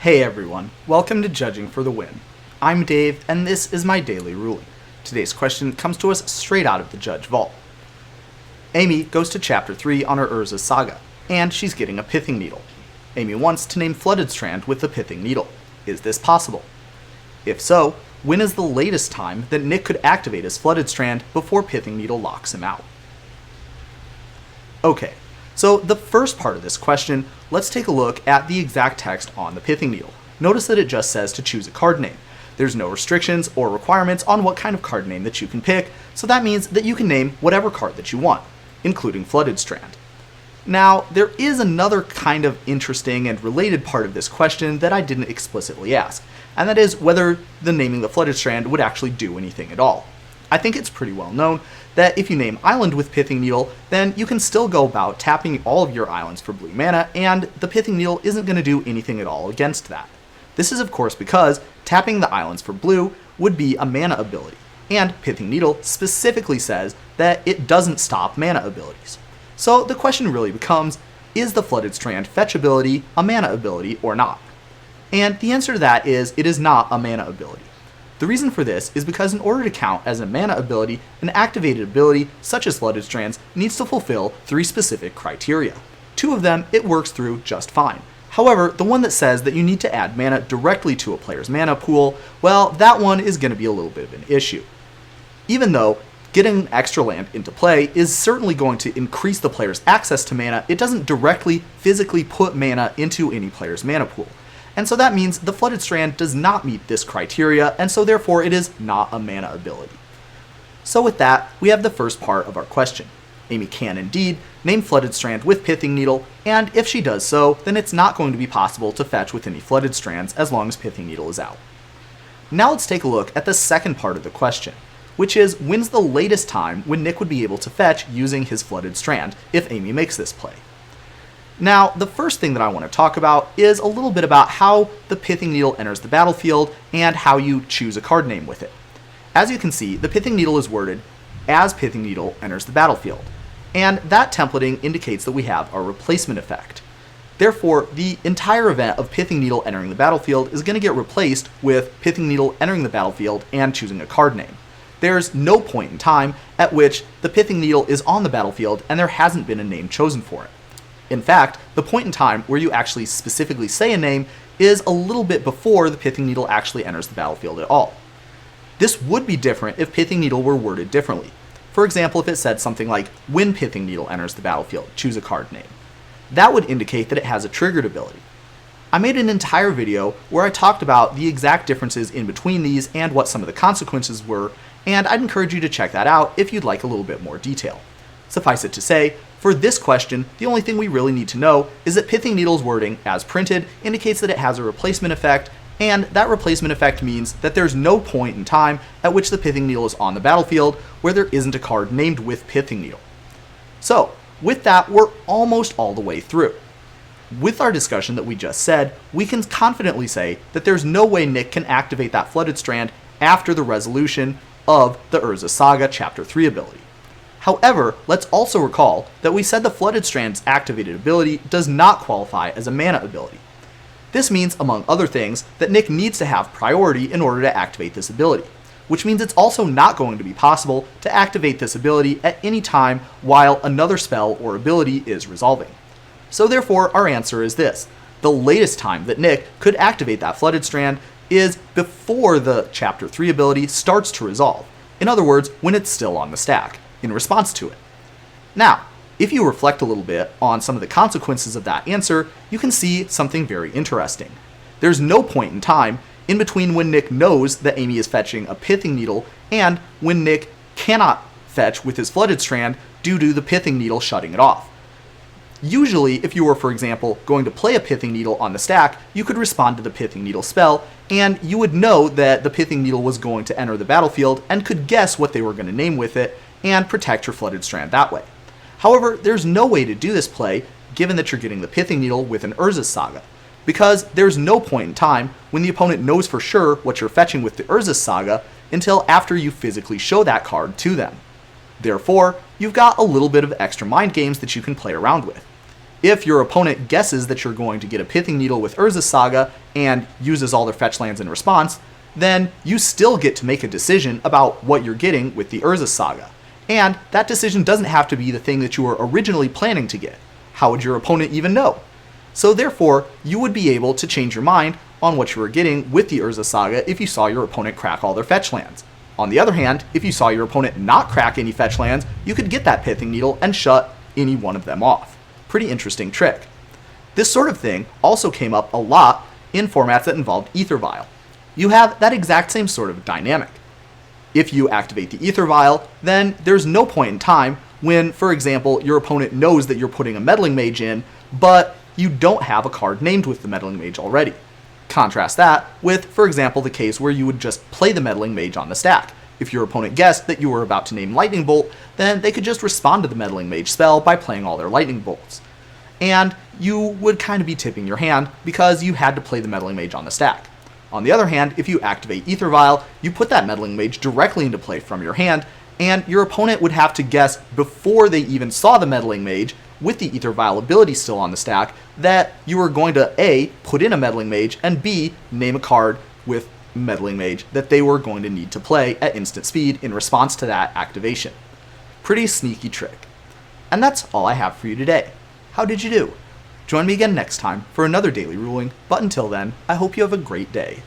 Hey everyone, welcome to Judging for the Win. I'm Dave, and this is my daily ruling. Today's question comes to us straight out of the Judge Vault. Amy goes to Chapter 3 on her Urza Saga, and she's getting a Pithing Needle. Amy wants to name Flooded Strand with the Pithing Needle. Is this possible? If so, when is the latest time that Nick could activate his Flooded Strand before Pithing Needle locks him out? Okay, so the first part of this question, let's take a look at the exact text on the Pithing Needle. Notice that it just says to choose a card name. There's no restrictions or requirements on what kind of card name that you can pick, so that means that you can name whatever card that you want, including Flooded Strand. Now, there is another kind of interesting and related part of this question that I didn't explicitly ask, and that is whether the naming the Flooded Strand would actually do anything at all. I think it's pretty well known that if you name Island with Pithing Needle, then you can still go about tapping all of your islands for blue mana, and the Pithing Needle isn't going to do anything at all against that. This is of course because tapping the islands for blue would be a mana ability, and Pithing Needle specifically says that it doesn't stop mana abilities. So the question really becomes, is the Flooded Strand fetch ability a mana ability or not? And the answer to that is it is not a mana ability. The reason for this is because in order to count as a mana ability, an activated ability, such as Flooded Strands, needs to fulfill 3 specific criteria. 2 of them it works through just fine. However, the one that says that you need to add mana directly to a player's mana pool, well, that one is going to be a little bit of an issue. Even though getting an extra land into play is certainly going to increase the player's access to mana, it doesn't directly physically put mana into any player's mana pool. And so that means the Flooded Strand does not meet this criteria, and so therefore it is not a mana ability. So with that, we have the first part of our question. Amy can indeed name Flooded Strand with Pithing Needle, and if she does so, then it's not going to be possible to fetch with any Flooded Strands as long as Pithing Needle is out. Now let's take a look at the second part of the question, which is when's the latest time when Nick would be able to fetch using his Flooded Strand if Amy makes this play. Now, the first thing that I want to talk about is a little bit about how the Pithing Needle enters the battlefield and how you choose a card name with it. As you can see, the Pithing Needle is worded as Pithing Needle enters the battlefield, and that templating indicates that we have a replacement effect. Therefore, the entire event of Pithing Needle entering the battlefield is going to get replaced with Pithing Needle entering the battlefield and choosing a card name. There's no point in time at which the Pithing Needle is on the battlefield and there hasn't been a name chosen for it. In fact, the point in time where you actually specifically say a name is a little bit before the Pithing Needle actually enters the battlefield at all. This would be different if Pithing Needle were worded differently. For example, if it said something like, when Pithing Needle enters the battlefield, choose a card name. That would indicate that it has a triggered ability. I made an entire video where I talked about the exact differences in between these and what some of the consequences were, and I'd encourage you to check that out if you'd like a little bit more detail. Suffice it to say, for this question, the only thing we really need to know is that Pithing Needle's wording, as printed, indicates that it has a replacement effect, and that replacement effect means that there's no point in time at which the Pithing Needle is on the battlefield where there isn't a card named with Pithing Needle. So, with that, we're almost all the way through. With our discussion that we just said, we can confidently say that there's no way Nick can activate that Flooded Strand after the resolution of the Urza Saga Chapter 3 ability. However, let's also recall that we said the Flooded Strand's activated ability does not qualify as a mana ability. This means, among other things, that Nick needs to have priority in order to activate this ability, which means it's also not going to be possible to activate this ability at any time while another spell or ability is resolving. So therefore, our answer is this. The latest time that Nick could activate that Flooded Strand is before the Chapter 3 ability starts to resolve. In other words, when it's still on the stack, in response to it. Now, if you reflect a little bit on some of the consequences of that answer, you can see something very interesting. There's no point in time in between when Nick knows that Amy is fetching a Pithing Needle and when Nick cannot fetch with his Flooded Strand due to the Pithing Needle shutting it off. Usually, if you were, for example, going to play a Pithing Needle on the stack, you could respond to the Pithing Needle spell, and you would know that the Pithing Needle was going to enter the battlefield and could guess what they were going to name with it, and protect your Flooded Strand that way. However, there's no way to do this play given that you're getting the Pithing Needle with an Urza Saga, because there's no point in time when the opponent knows for sure what you're fetching with the Urza Saga until after you physically show that card to them. Therefore, you've got a little bit of extra mind games that you can play around with. If your opponent guesses that you're going to get a Pithing Needle with Urza Saga and uses all their fetch lands in response, then you still get to make a decision about what you're getting with the Urza Saga. And that decision doesn't have to be the thing that you were originally planning to get. How would your opponent even know? So therefore, you would be able to change your mind on what you were getting with the Urza Saga if you saw your opponent crack all their fetch lands. On the other hand, if you saw your opponent not crack any fetch lands, you could get that Pithing Needle and shut any one of them off. Pretty interesting trick. This sort of thing also came up a lot in formats that involved Ether Vial. You have that exact same sort of dynamic. If you activate the Ether Vial, then there's no point in time when, for example, your opponent knows that you're putting a Meddling Mage in, but you don't have a card named with the Meddling Mage already. Contrast that with, for example, the case where you would just play the Meddling Mage on the stack. If your opponent guessed that you were about to name Lightning Bolt, then they could just respond to the Meddling Mage spell by playing all their Lightning Bolts. And you would kind of be tipping your hand because you had to play the Meddling Mage on the stack. On the other hand, if you activate Ether Vial, you put that Meddling Mage directly into play from your hand, and your opponent would have to guess before they even saw the Meddling Mage, with the Ether Vial ability still on the stack, that you were going to A, put in a Meddling Mage, and B, name a card with Meddling Mage that they were going to need to play at instant speed in response to that activation. Pretty sneaky trick. And that's all I have for you today. How did you do? Join me again next time for another daily ruling, but until then, I hope you have a great day.